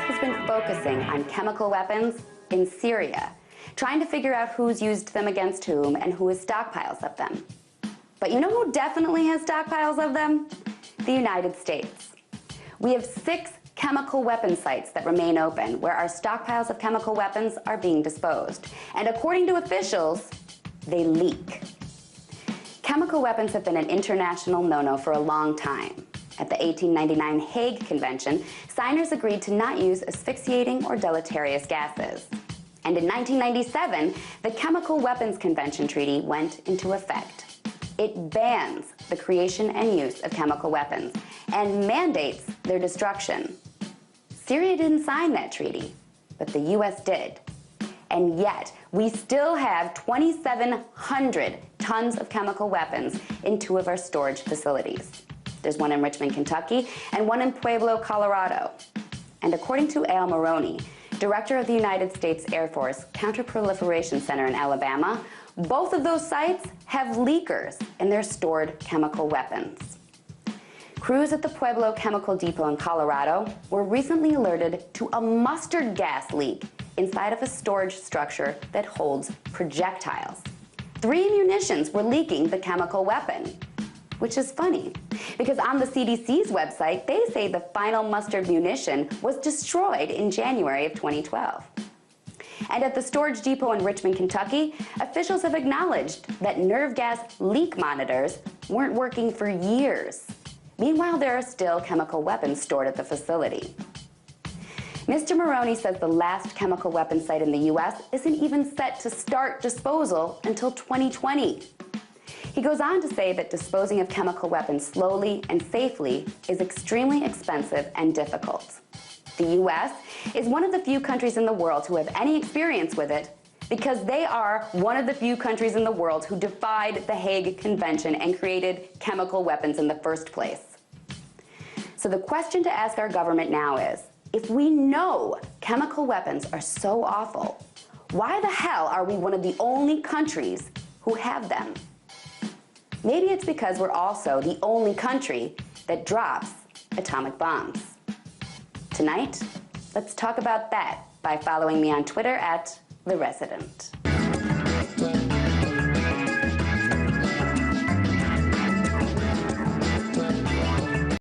has been focusing on chemical weapons in Syria, trying to figure out who's used them against whom and who has stockpiles of them. But you know who definitely has stockpiles of them? The United States. We have 6 chemical weapon sites that remain open where our stockpiles of chemical weapons are being disposed. And according to officials, they leak. Chemical weapons have been an international no-no for a long time. At the 1899 Hague Convention, signers agreed to not use asphyxiating or deleterious gases. And in 1997, the Chemical Weapons Convention Treaty went into effect. It bans the creation and use of chemical weapons and mandates their destruction. Syria didn't sign that treaty, but the U.S. did. And yet, we still have 2,700 tons of chemical weapons in 2 of our storage facilities. There's one in Richmond, Kentucky, and one in Pueblo, Colorado. And according to Al Maroney, director of the United States Air Force Counterproliferation Center in Alabama, both of those sites have leakers in their stored chemical weapons. Crews at the Pueblo Chemical Depot in Colorado were recently alerted to a mustard gas leak inside of a storage structure that holds projectiles. 3 munitions were leaking the chemical weapon, which is funny, because on the CDC's website, they say the final mustard munition was destroyed in January of 2012. And at the storage depot in Richmond, Kentucky, officials have acknowledged that nerve gas leak monitors weren't working for years. Meanwhile, there are still chemical weapons stored at the facility. Mr. Maroney says the last chemical weapons site in the U.S. isn't even set to start disposal until 2020. He goes on to say that disposing of chemical weapons slowly and safely is extremely expensive and difficult. The U.S. is one of the few countries in the world who have any experience with it because they are one of the few countries in the world who defied the Hague Convention and created chemical weapons in the first place. So the question to ask our government now is, if we know chemical weapons are so awful, why the hell are we one of the only countries who have them? Maybe it's because we're also the only country that drops atomic bombs. Tonight, let's talk about that by following me on Twitter @TheResident.